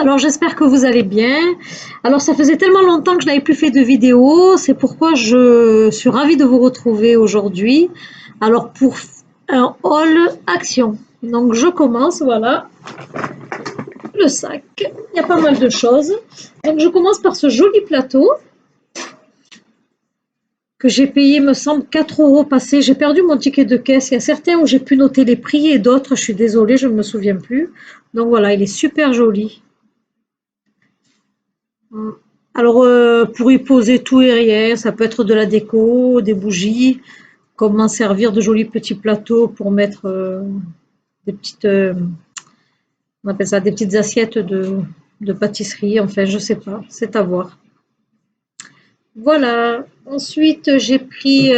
alors j'espère que vous allez bien. Alors ça faisait tellement longtemps que je n'avais plus fait de vidéo, c'est pourquoi je suis ravie de vous retrouver aujourd'hui. Alors pour un haul action. Donc je commence, voilà, le sac. Il y a pas mal de choses. Donc je commence par ce joli plateau que j'ai payé, me semble, 4 euros passés. J'ai perdu mon ticket de caisse. Il y a certains où j'ai pu noter les prix et d'autres, je suis désolée, je ne me souviens plus. Donc voilà, il est super joli. Alors, pour y poser tout et rien, ça peut être de la déco, des bougies, comment servir de jolis petits plateaux pour mettre des petites, on appelle ça des petites assiettes de pâtisserie, enfin, je sais pas, c'est à voir. Voilà. Ensuite, j'ai pris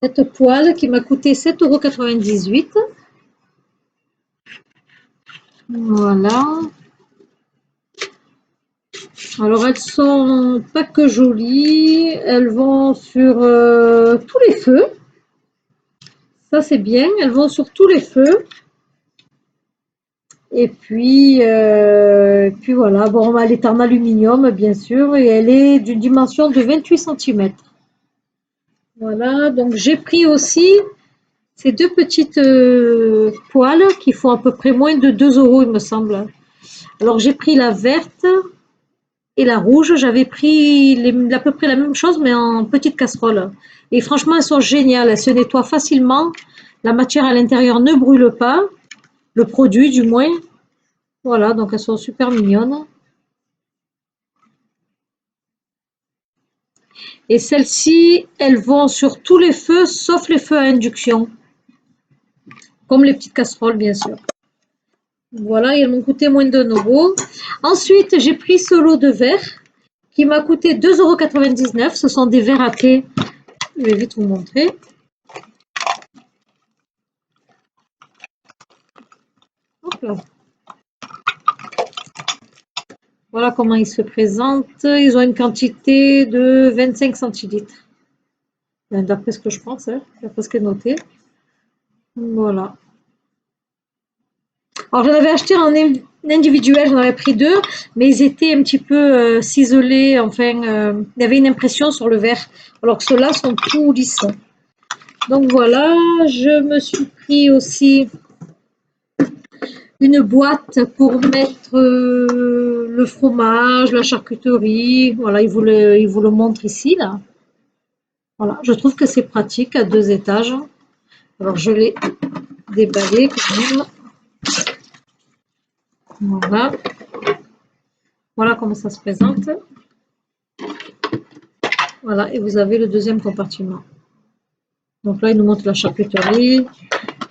cette poêle qui m'a coûté 7,98 €. Voilà. Alors, elles sont pas que jolies, elles vont sur tous les feux. Ça, c'est bien, elles vont sur tous les feux. Et puis voilà, bon, elle est en aluminium, bien sûr, et elle est d'une dimension de 28 centimètres. Voilà, donc j'ai pris aussi ces deux petites poêles qui font à peu près moins de 2 euros, il me semble. Alors j'ai pris la verte et la rouge. J'avais pris à peu près la même chose, mais en petite casserole. Et franchement, elles sont géniales. Elles se nettoient facilement. La matière à l'intérieur ne brûle pas. Le produit, du moins. Voilà, donc elles sont super mignonnes. Et celles-ci, elles vont sur tous les feux, sauf les feux à induction. Comme les petites casseroles, bien sûr. Voilà, elles m'ont coûté moins de 1 euro. Ensuite, j'ai pris ce lot de verres qui m'a coûté 2,99 €. Ce sont des verres à thé. Je vais vite vous montrer. Hop là. Voilà comment ils se présentent. Ils ont une quantité de 25 centilitres. D'après ce que je pense, hein, d'après ce qui est noté. Voilà. Alors j'en avais acheté en individuel, j'en avais pris 2, mais ils étaient un petit peu ciselés. Enfin, il y avait une impression sur le verre, alors que ceux-là sont tout lisses. Donc voilà, je me suis pris aussi une boîte pour mettre le fromage, la charcuterie. Voilà, il vous le montre ici, là. Voilà, je trouve que c'est pratique à 2 étages. Alors je l'ai déballé quand même. Voilà. Voilà comment ça se présente. Voilà, et vous avez le deuxième compartiment. Donc là, il nous montre la charcuterie.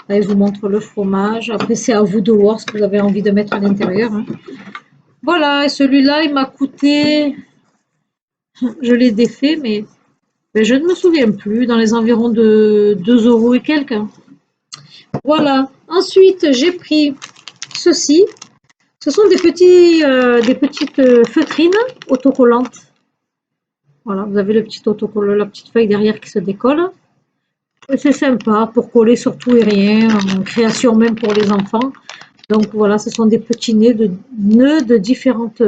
Là, il vous montre le fromage. Après, c'est à vous de voir ce que vous avez envie de mettre à l'intérieur, hein. Voilà, et celui-là, il m'a coûté, je l'ai défait, mais je ne me souviens plus, dans les environs de 2 euros et quelques. Voilà. Ensuite, j'ai pris ceci. Ce sont des petites feutrines autocollantes. Voilà, vous avez le petit autocollant, la petite feuille derrière qui se décolle. C'est sympa pour coller sur tout et rien, en création même pour les enfants. Donc voilà, ce sont des petits nœuds de différentes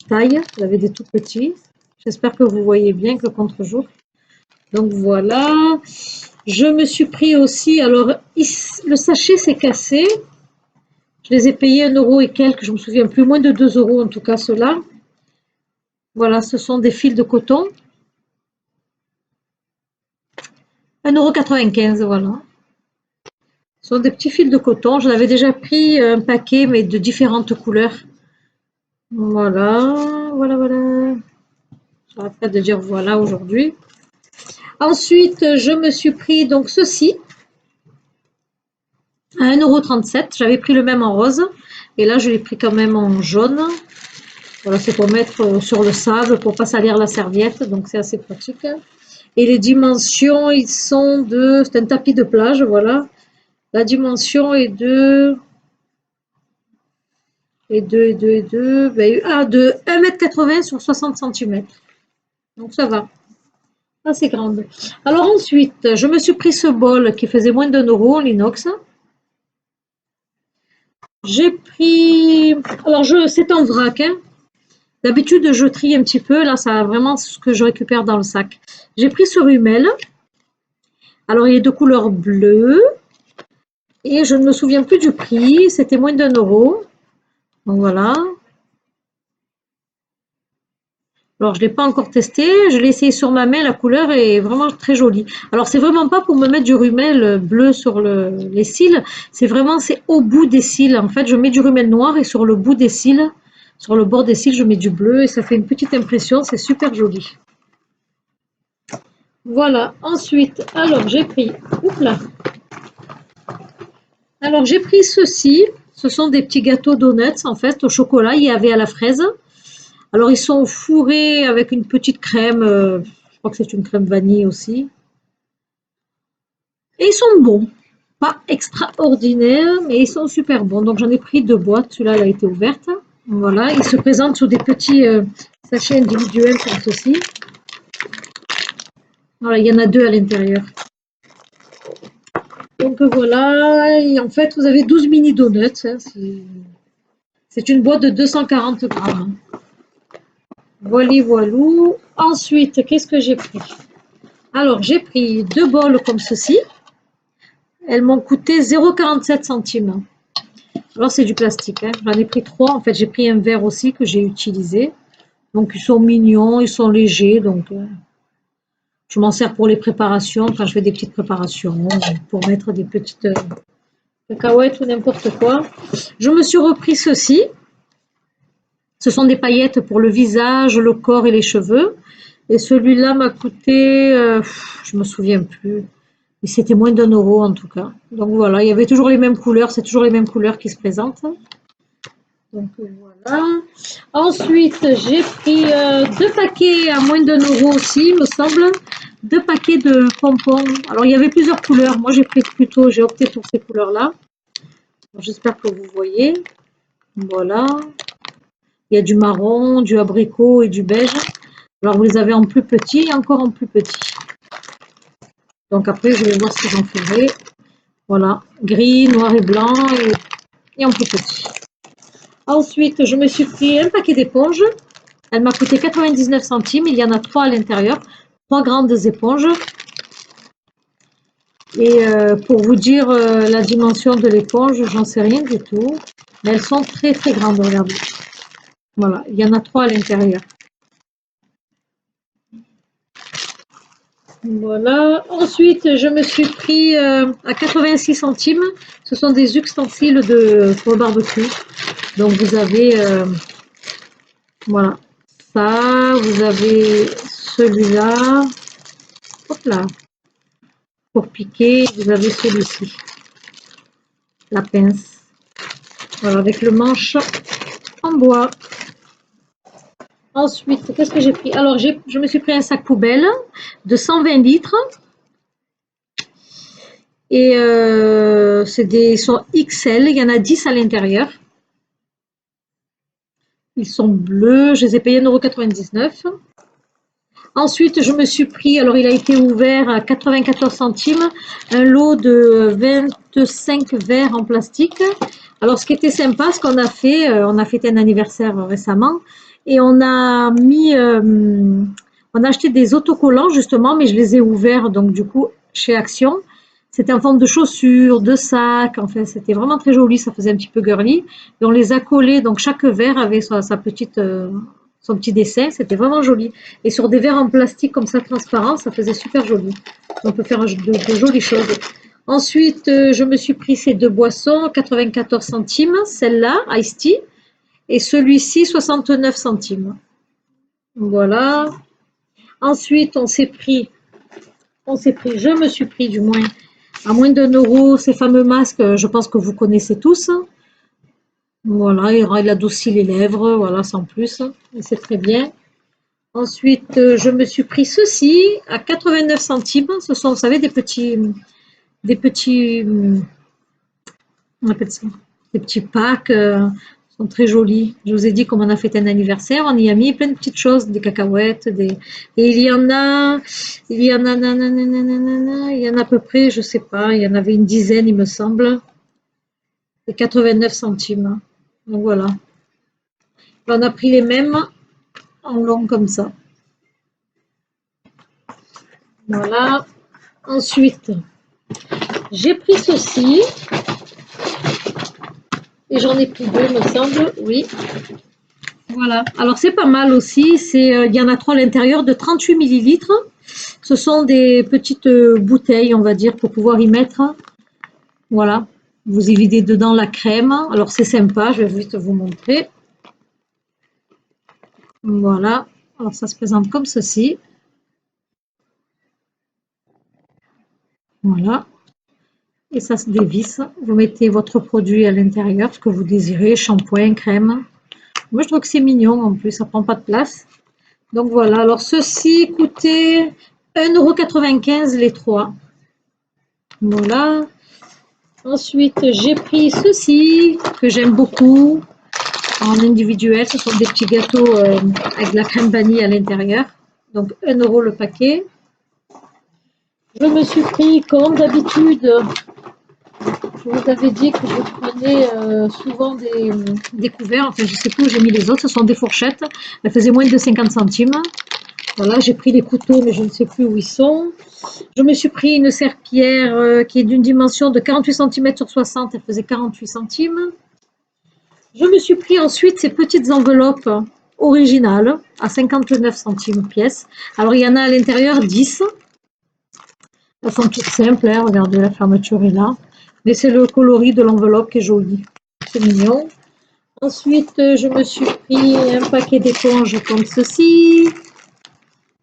tailles. Vous avez des tout petits. J'espère que vous voyez bien que le contre-jour. Donc voilà. Je me suis pris aussi, alors le sachet s'est cassé. Je les ai payés 1 euro et quelques, je me souviens plus, moins de 2 euros en tout cas ceux-là. Voilà, ce sont des fils de coton. 1,95 €, voilà. Ce sont des petits fils de coton. J'en avais déjà pris un paquet, mais de différentes couleurs. Voilà, voilà, voilà. J'arrête pas de dire voilà aujourd'hui. Ensuite, je me suis pris donc ceci à 1,37 €. J'avais pris le même en rose. Et là, je l'ai pris quand même en jaune. Voilà, c'est pour mettre sur le sable, pour pas salir la serviette. Donc, c'est assez pratique. Et les dimensions, ils sont de... C'est un tapis de plage, voilà. La dimension est de... de 1,80 m sur 60 cm. Donc, ça va. Assez grande. Alors ensuite, je me suis pris ce bol qui faisait moins d'1 euro en inox. J'ai pris... Alors, c'est en vrac, hein. D'habitude, je trie un petit peu. Là, ça vraiment ce que je récupère dans le sac. J'ai pris ce rumel. Alors, il est de couleur bleue. Et je ne me souviens plus du prix. C'était moins d'1 €. Donc, voilà. Alors, je ne l'ai pas encore testé. Je l'ai essayé sur ma main. La couleur est vraiment très jolie. Alors, c'est vraiment pas pour me mettre du rumel bleu sur les cils. C'est vraiment, c'est au bout des cils. En fait, je mets du rumel noir et sur le bout des cils, sur le bord des cils, je mets du bleu et ça fait une petite impression. C'est super joli. Voilà. Ensuite, alors, j'ai pris... Oups là. Alors, j'ai pris ceci. Ce sont des petits gâteaux donuts, en fait, au chocolat. Il y avait à la fraise. Alors, ils sont fourrés avec une petite crème. Je crois que c'est une crème vanille aussi. Et ils sont bons. Pas extraordinaires, mais ils sont super bons. Donc, j'en ai pris 2 boîtes. Celui-là, elle a été ouverte. Voilà. Ils se présentent sous des petits sachets individuels comme ceci. Voilà, il y en a 2 à l'intérieur. Donc, voilà. Et en fait, vous avez 12 mini donuts. Hein, c'est une boîte de 240 grammes. Voilà, voilou. Ensuite, qu'est-ce que j'ai pris? Alors, j'ai pris 2 bols comme ceci. Elles m'ont coûté 0,47 centimes. Alors, c'est du plastique. Hein. J'en ai pris 3. En fait, j'ai pris un verre aussi que j'ai utilisé. Donc, ils sont mignons, ils sont légers. Donc, je m'en sers pour les préparations, quand je fais des petites préparations, pour mettre des petites cacahuètes ou n'importe quoi. Je me suis repris ceci. Ce sont des paillettes pour le visage, le corps et les cheveux. Et celui-là m'a coûté, je me souviens plus. Et c'était moins d'1 € en tout cas. Donc voilà, il y avait toujours les mêmes couleurs, c'est toujours les mêmes couleurs qui se présentent. Donc voilà. Ensuite, j'ai pris 2 paquets à moins d'1 € aussi, il me semble. 2 paquets de pompons. Alors il y avait plusieurs couleurs. Moi j'ai opté pour ces couleurs-là. J'espère que vous voyez. Voilà. Il y a du marron, du abricot et du beige. Alors vous les avez en plus petit et encore en plus petit. Donc après, je vais voir ce que j'en ferai. Voilà, gris, noir et blanc et en plus petit. Ensuite, je me suis pris un paquet d'éponges. Elle m'a coûté 99 centimes. Il y en a 3 à l'intérieur. 3 grandes éponges. Et pour vous dire la dimension de l'éponge, j'en sais rien du tout. Mais elles sont très très grandes, regardez. Voilà, il y en a 3 à l'intérieur. Voilà. Ensuite, je me suis pris à 86 centimes. Ce sont des ustensiles pour le barbecue. Donc, vous avez, voilà, ça. Vous avez celui-là. Hop là. Pour piquer, vous avez celui-ci. La pince. Voilà, avec le manche en bois. Ensuite, qu'est-ce que j'ai pris? Alors, je me suis pris un sac poubelle de 120 litres. Et ils sont XL, il y en a 10 à l'intérieur. Ils sont bleus, je les ai payés 1,99 €. Ensuite, je me suis pris, alors il a été ouvert à 94 centimes, un lot de 25 verres en plastique. Alors, ce qui était sympa, ce qu'on a fait, on a fêté un anniversaire récemment et on a acheté des autocollants justement, mais je les ai ouverts donc du coup chez Action. C'était en forme de chaussures, de sacs, enfin c'était vraiment très joli, ça faisait un petit peu girly. Et on les a collés, donc chaque verre avait son petit dessin, c'était vraiment joli. Et sur des verres en plastique comme ça transparent, ça faisait super joli. On peut faire de jolies choses. Ensuite, je me suis pris ces 2 boissons, 94 centimes, celle-là, Ice Tea, et celui-ci, 69 centimes. Voilà. Ensuite, je me suis pris du moins, à moins d'1 € ces fameux masques, je pense que vous connaissez tous. Voilà, il adoucit les lèvres, voilà, sans plus, et c'est très bien. Ensuite, je me suis pris ceci à 89 centimes. Ce sont, vous savez, on appelle ça, des petits packs. Ils sont très jolis. Je vous ai dit, comme on a fait un anniversaire, on y a mis plein de petites choses, des cacahuètes, et il y en a, il y en a à peu près, je sais pas, il y en avait une dizaine, il me semble. et 89 centimes. Donc voilà. On a pris les mêmes en long comme ça. Voilà. Ensuite, j'ai pris ceci. Et j'en ai pris deux, me semble. Oui. Voilà. Alors, c'est pas mal aussi. Il y en a trois à l'intérieur de 38 millilitres. Ce sont des petites bouteilles, on va dire, pour pouvoir y mettre. Voilà. Vous y videz dedans la crème. Alors, c'est sympa. Je vais vite vous montrer. Voilà. Alors, ça se présente comme ceci. Voilà. Et ça se dévisse. Vous mettez votre produit à l'intérieur, ce que vous désirez, shampoing, crème. Moi, je trouve que c'est mignon en plus, ça prend pas de place. Donc voilà, alors ceci coûtait 1,95 € les trois. Voilà. Ensuite, j'ai pris ceci que j'aime beaucoup en individuel. Ce sont des petits gâteaux avec de la crème vanille à l'intérieur. Donc 1 € le paquet. Je me suis pris, comme d'habitude, je vous avais dit que je prenais souvent des couverts. Enfin, je ne sais plus où j'ai mis les autres. Ce sont des fourchettes. Elles faisaient moins de 50 centimes. Voilà, j'ai pris des couteaux, mais je ne sais plus où ils sont. Je me suis pris une serpillière qui est d'une dimension de 48 cm sur 60. Elle faisait 48 centimes. Je me suis pris ensuite ces petites enveloppes originales à 59 centimes pièce. Alors, il y en a à l'intérieur 10. Elles sont toutes simples, hein. Regardez, la fermeture est là. Mais c'est le coloris de l'enveloppe qui est joli. C'est mignon. Ensuite, je me suis pris un paquet d'éponges comme ceci,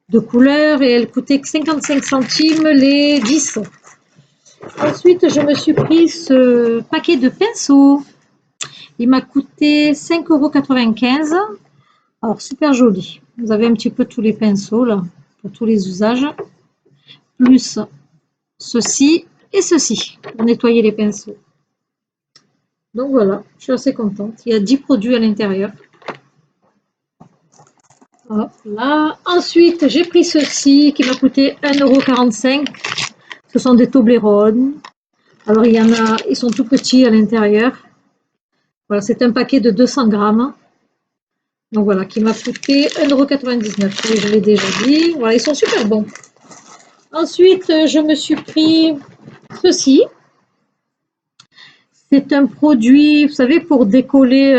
de couleurs, et elles coûtaient 55 centimes les 10. Ensuite, je me suis pris ce paquet de pinceaux. Il m'a coûté 5,95 €. Alors, super joli. Vous avez un petit peu tous les pinceaux, là, pour tous les usages. Plus ceci et ceci, pour nettoyer les pinceaux. Donc voilà, je suis assez contente. Il y a 10 produits à l'intérieur. Hop là. Ensuite, j'ai pris ceci qui m'a coûté 1,45 €. Ce sont des Toblerone. Alors, il y en a, ils sont tout petits à l'intérieur. Voilà, c'est un paquet de 200 grammes. Donc voilà, qui m'a coûté 1,99 €. Oui, je l'ai déjà dit. Voilà, ils sont super bons. Ensuite, je me suis pris ceci. C'est un produit, vous savez, pour décoller.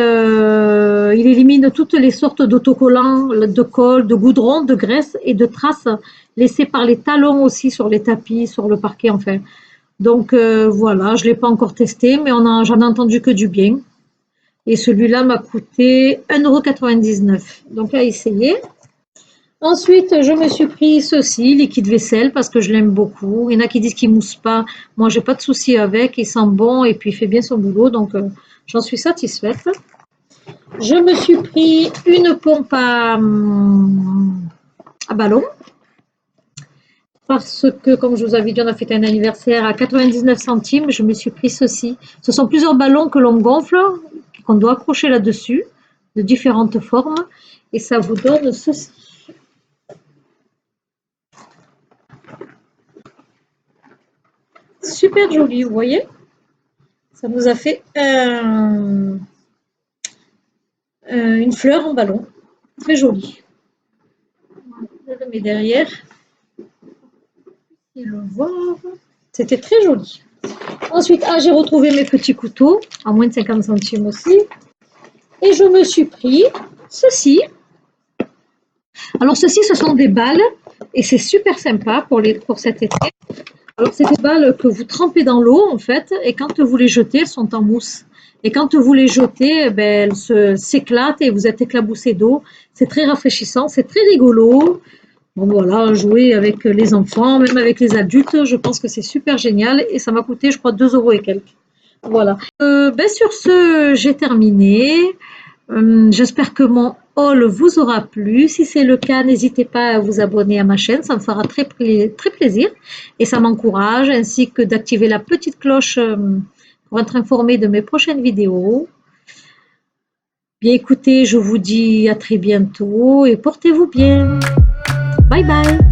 Il élimine toutes les sortes d'autocollants, de colle, de goudron, de graisse et de traces laissées par les talons aussi sur les tapis, sur le parquet, enfin. Donc voilà, je ne l'ai pas encore testé, mais j'en ai entendu que du bien. Et celui-là m'a coûté 1,99 €. Donc à essayer. Ensuite, je me suis pris ceci, liquide vaisselle, parce que je l'aime beaucoup. Il y en a qui disent qu'il ne mousse pas. Moi, j'ai pas de souci avec. Il sent bon et puis il fait bien son boulot. Donc, j'en suis satisfaite. Je me suis pris une pompe à ballon. Parce que, comme je vous avais dit, on a fait un anniversaire à 99 centimes. Je me suis pris ceci. Ce sont plusieurs ballons que l'on gonfle, qu'on doit accrocher là-dessus, de différentes formes. Et ça vous donne ceci. Super joli, vous voyez? Ça nous a fait une fleur en ballon. Très jolie. Je le mets derrière. Et le voir. C'était très joli. Ensuite, j'ai retrouvé mes petits couteaux, à moins de 50 centimes aussi. Et je me suis pris ceci. Alors, ceci, ce sont des balles. Et c'est super sympa pour cet été. Alors, c'est des balles que vous trempez dans l'eau, en fait. Et quand vous les jetez, elles sont en mousse. Et quand vous les jetez, elles s'éclatent et vous êtes éclaboussé d'eau. C'est très rafraîchissant, c'est très rigolo. Bon, voilà, jouer avec les enfants, même avec les adultes, je pense que c'est super génial. Et ça m'a coûté, je crois, 2 € et quelques. Voilà. Sur ce, j'ai terminé. J'espère que mon haul vous aura plu. Si c'est le cas, n'hésitez pas à vous abonner à ma chaîne, ça me fera très plaisir et ça m'encourage, ainsi que d'activer la petite cloche pour être informé de mes prochaines vidéos. Bien écoutez, je vous dis à très bientôt et portez-vous bien. Bye bye.